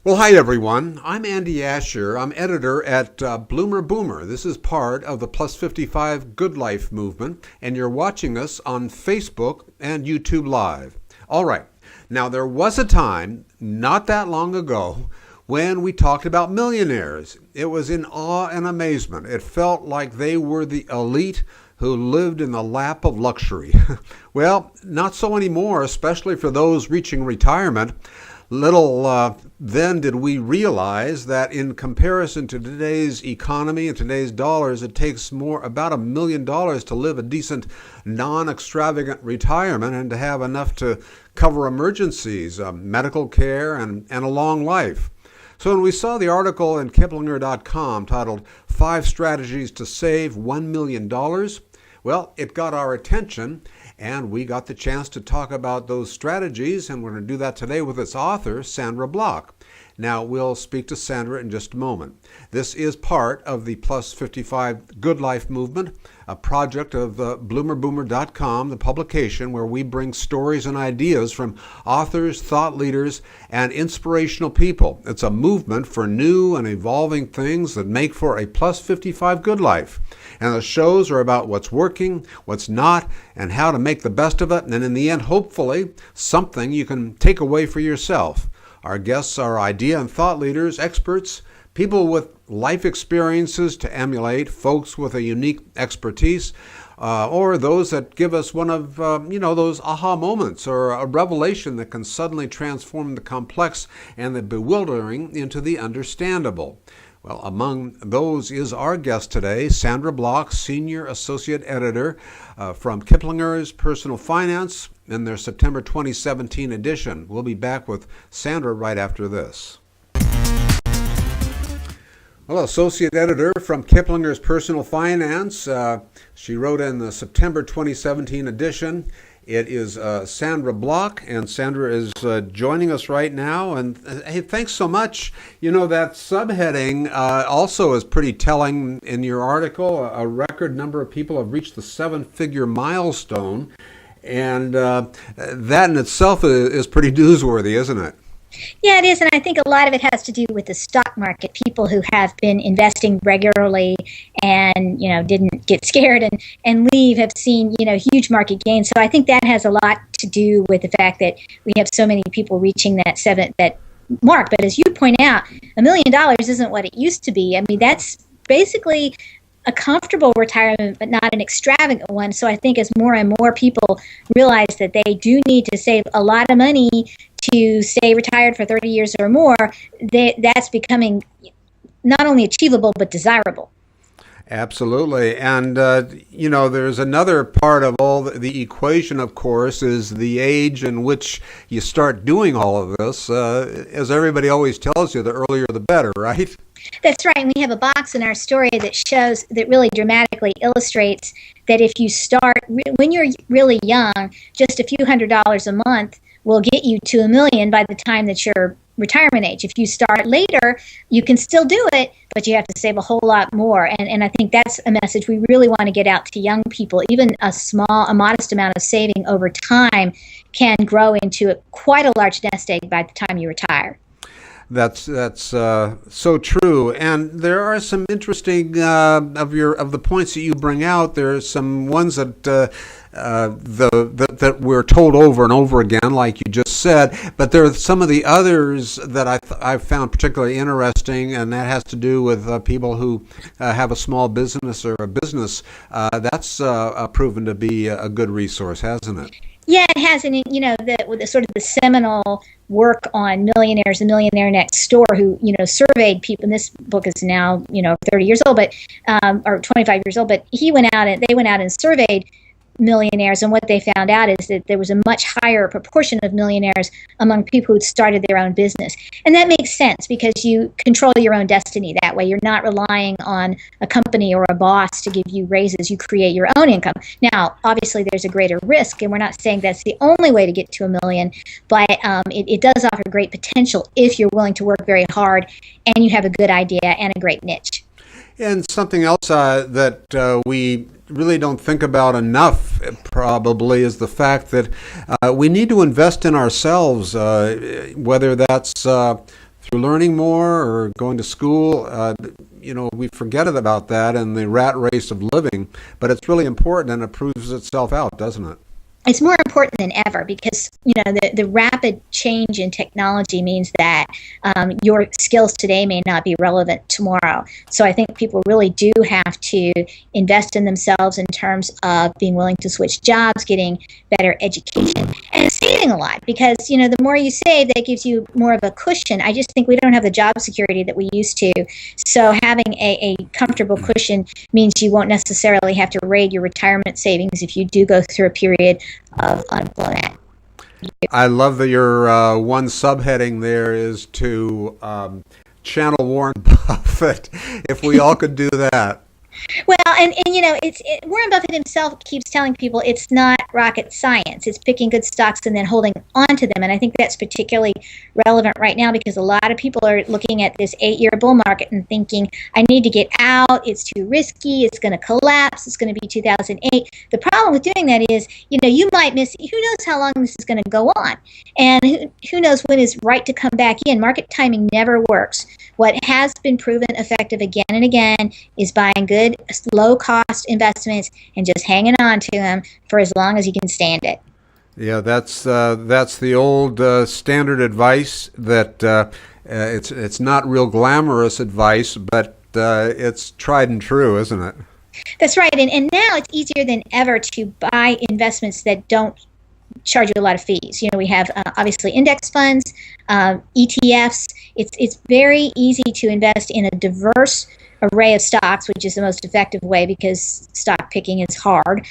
Well, hi everyone. I'm Andy Asher. I'm editor at Bloomer Boomer. This is part of the Plus 55 Good Life movement, and you're watching us on Facebook and YouTube Live. All right. Now, there was a time not that long ago when we talked about millionaires. It was in awe and amazement. It felt like they were the elite who lived in the lap of luxury. Well, not so anymore, especially for those reaching retirement. Little then did we realize that in comparison to today's economy and today's dollars, it takes about $1 million to live a decent, non-extravagant retirement and to have enough to cover emergencies, medical care, and a long life. So when we saw the article in Kiplinger.com titled 5 Strategies to Save $1 Million, well, it got our attention, and we got the chance to talk about those strategies, and we're going to do that today with its author, Sandra Block. Now, we'll speak to Sandra in just a moment. This is part of the Plus 55 Good Life movement, a project of bloomerboomer.com, the publication where we bring stories and ideas from authors, thought leaders, and inspirational people. It's a movement for new and evolving things that make for a Plus 55 good life. And the shows are about what's working, what's not, and how to make the best of it. And in the end, hopefully, something you can take away for yourself. Our guests are idea and thought leaders, experts, people with life experiences to emulate, folks with a unique expertise, or those that give us one of, those aha moments or a revelation that can suddenly transform the complex and the bewildering into the understandable. Well, among those is our guest today, Sandra Block, Senior Associate Editor from Kiplinger's Personal Finance in their September 2017 edition. We'll be back with Sandra right after this. Well, Associate Editor from Kiplinger's Personal Finance. She wrote in the September 2017 edition. It is Sandra Block, and Sandra is joining us right now. And hey, thanks so much. You know, that subheading also is pretty telling in your article. A record number of people have reached the 7-figure milestone. And that in itself is pretty newsworthy, isn't it? Yeah, it is, and I think a lot of it has to do with the stock market. People who have been investing regularly and, didn't get scared and leave have seen, huge market gains. So I think that has a lot to do with the fact that we have so many people reaching that mark. But as you point out, $1 million isn't what it used to be. I mean, that's basically a comfortable retirement, but not an extravagant one. So I think as more and more people realize that they do need to save a lot of money to stay retired for 30 years or more, that's becoming not only achievable, but desirable. Absolutely. And, there's another part of all the equation, of course, is the age in which you start doing all of this. As everybody always tells you, the earlier the better, right? That's right. And we have a box in our story that really dramatically illustrates that if you start, when you're really young, just a few $100s a month will get you to $1 million by the time that you're retirement age. If you start later, you can still do it, but you have to save a whole lot more. And I think that's a message we really want to get out to young people. Even a modest amount of saving over time can grow into quite a large nest egg by the time you retire. That's so true, and there are some interesting of the points that you bring out. There are some ones that that we're told over and over again, like you just said. But there are some of the others that I've found particularly interesting, and that has to do with people who have a small business or a business. That's proven to be a good resource, hasn't it? Yeah, it has, and the sort of the seminal work on millionaires, the Millionaire Next Door, who surveyed people. And this book is now 30 years old, but or 25 years old. But they went out and surveyed millionaires, and what they found out is that there was a much higher proportion of millionaires among people who started their own business. And that makes sense because you control your own destiny that way. You're not relying on a company or a boss to give you raises. You create your own income. Now, obviously, there's a greater risk, and we're not saying that's the only way to get to $1 million, but it does offer great potential if you're willing to work very hard and you have a good idea and a great niche. And something else that we really don't think about enough probably is the fact that we need to invest in ourselves, whether that's through learning more or going to school. We forget about that in the rat race of living, but it's really important and it proves itself out, doesn't it? It's more important than ever because, the rapid change in technology means that your skills today may not be relevant tomorrow. So I think people really do have to invest in themselves in terms of being willing to switch jobs, getting better education, and saving a lot because, the more you save, that gives you more of a cushion. I just think we don't have the job security that we used to. So having a comfortable cushion means you won't necessarily have to raid your retirement savings if you do go through a period of unemployment. I love that your one subheading there is to channel Warren Buffett. If we all could do that. Well, and Warren Buffett himself keeps telling people it's not rocket science. It's picking good stocks and then holding on to them. And I think that's particularly relevant right now because a lot of people are looking at this 8-year bull market and thinking, I need to get out. It's too risky. It's going to collapse. It's going to be 2008. The problem with doing that is, you might miss, who knows how long this is going to go on. And who knows when it's right to come back in. Market timing never works. What has been proven effective again and again is buying good, low-cost investments and just hanging on to them for as long as you can stand it. Yeah, that's the old standard advice that it's not real glamorous advice, but it's tried and true, isn't it? That's right, and now it's easier than ever to buy investments that don't charge you a lot of fees. We have obviously index funds, ETFs. It's very easy to invest in a diverse array of stocks, which is the most effective way because stock picking is hard.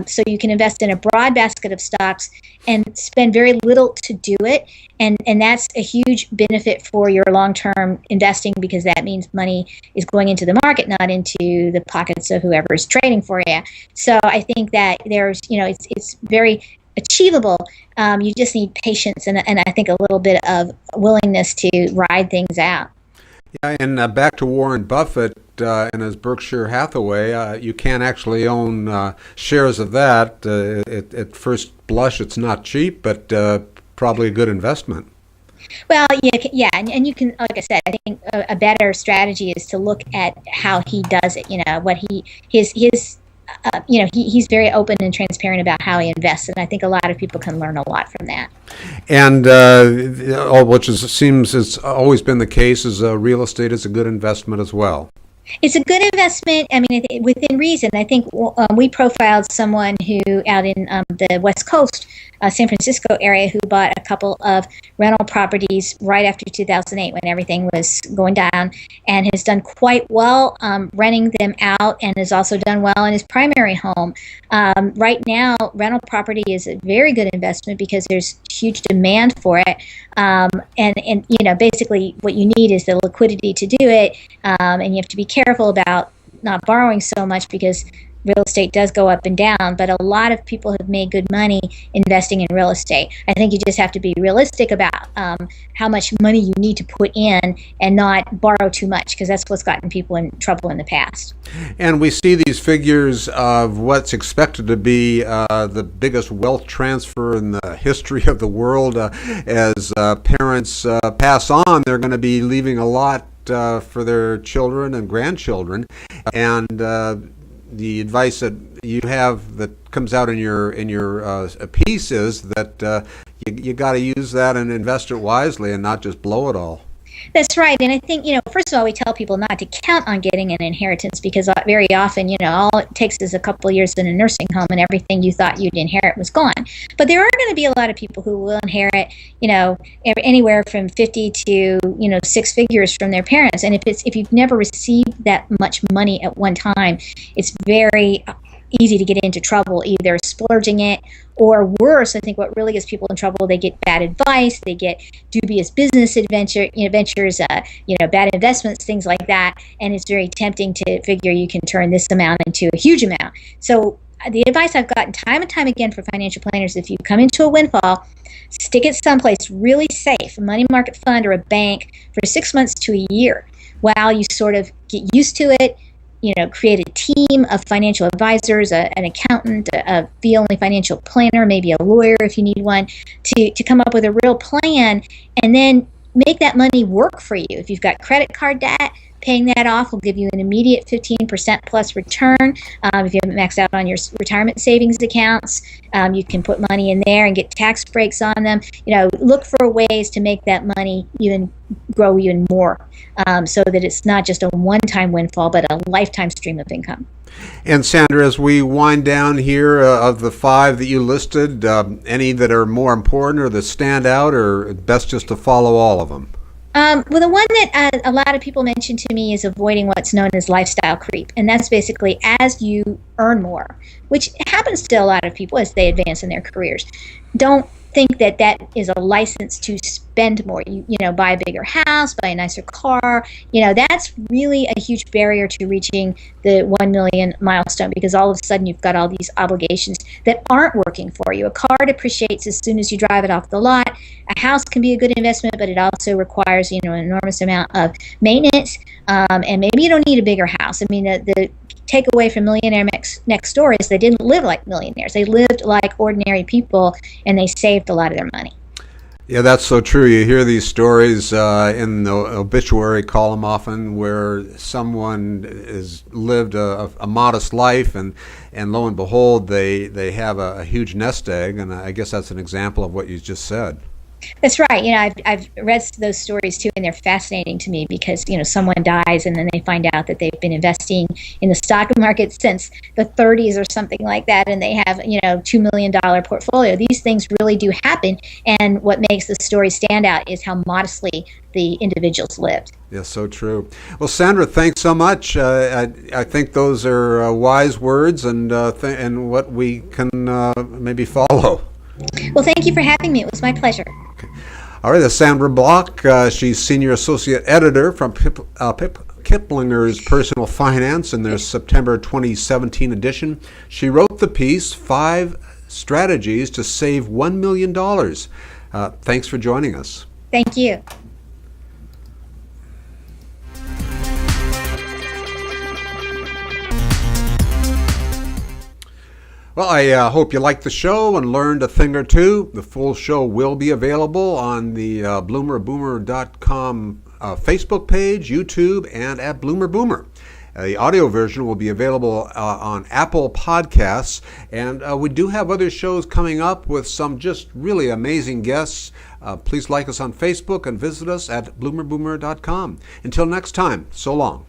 So you can invest in a broad basket of stocks and spend very little to do it. And that's a huge benefit for your long-term investing because that means money is going into the market, not into the pockets of whoever is trading for you. So I think that there's, it's very achievable. You just need patience and I think a little bit of willingness to ride things out. Yeah, and back to Warren Buffett and his Berkshire Hathaway, you can't actually own shares of that. At first blush, it's not cheap, but probably a good investment. Well, yeah, and you can, like I said, I think a better strategy is to look at how he does it. What he's very open and transparent about how he invests, and I think a lot of people can learn a lot from that. And which seems it's always been the case, is real estate is a good investment as well. It's a good investment. I mean, within reason. I think we profiled someone who out in the West Coast, San Francisco area, who bought a couple of rental properties right after 2008 when everything was going down, and has done quite well renting them out, and has also done well in his primary home. Right now, rental property is a very good investment because there's huge demand for it, and basically what you need is the liquidity to do it, and you have to be careful about not borrowing so much because real estate does go up and down, but a lot of people have made good money investing in real estate. I think you just have to be realistic about how much money you need to put in and not borrow too much, because that's what's gotten people in trouble in the past. And we see these figures of what's expected to be the biggest wealth transfer in the history of the world. As parents pass on, they're going to be leaving a lot for their children and grandchildren. And the advice that you have that comes out in your piece is that you got to use that and invest it wisely and not just blow it all. That's right. And I think, first of all, we tell people not to count on getting an inheritance because very often, all it takes is a couple of years in a nursing home and everything you thought you'd inherit was gone. But there are going to be a lot of people who will inherit, anywhere from 50 to, 6 figures from their parents. And if you've never received that much money at one time, it's very easy to get into trouble, either splurging it or worse. I think what really gets people in trouble, they get bad advice, they get dubious business ventures, bad investments, things like that. And it's very tempting to figure you can turn this amount into a huge amount. So the advice I've gotten time and time again for financial planners, if you come into a windfall, stick it someplace really safe, a money market fund or a bank for 6 months to a year while you sort of get used to it. Create a team of financial advisors, an accountant, a fee-only financial planner, maybe a lawyer if you need one, to come up with a real plan. And then make that money work for you. If you've got credit card debt, paying that off will give you an immediate 15% plus return. If you haven't maxed out on your retirement savings accounts, you can put money in there and get tax breaks on them. Look for ways to make that money even grow even more, so that it's not just a one-time windfall, but a lifetime stream of income. And Sandra, as we wind down here, of the 5 that you listed, any that are more important or that stand out, or best just to follow all of them? Well, the one that a lot of people mention to me is avoiding what's known as lifestyle creep. And that's basically as you earn more, which happens to a lot of people as they advance in their careers. Don't think that that is a license to spend more. Buy a bigger house, buy a nicer car. That's really a huge barrier to reaching the 1 million milestone, because all of a sudden you've got all these obligations that aren't working for you. A car depreciates as soon as you drive it off the lot. A house can be a good investment, but it also requires an enormous amount of maintenance. And maybe you don't need a bigger house. I mean, the takeaway from Millionaire Next Door is they didn't live like millionaires. They lived like ordinary people, and they saved a lot of their money. Yeah, that's so true. You hear these stories in the obituary column often, where someone has lived a modest life, and lo and behold, they have a huge nest egg, and I guess that's an example of what you just said. That's right. I've read those stories too, and they're fascinating to me because, someone dies and then they find out that they've been investing in the stock market since the 30s or something like that, and they have, $2 million portfolio. These things really do happen, and what makes the story stand out is how modestly the individuals lived. Yes, so true. Well, Sandra, thanks so much. I think those are wise words, and what we can maybe follow. Well, thank you for having me. It was my pleasure. Okay. All right, that's Sandra Block. She's Senior Associate Editor from Kiplinger's Personal Finance in their September 2017 edition. She wrote the piece, 5 Strategies to Save $1 Million. Thanks for joining us. Thank you. Well, I hope you liked the show and learned a thing or two. The full show will be available on the bloomerboomer.com Facebook page, YouTube, and at Bloomer Boomer. The audio version will be available on Apple Podcasts, and we do have other shows coming up with some just really amazing guests. Please like us on Facebook and visit us at bloomerboomer.com. Until next time, so long.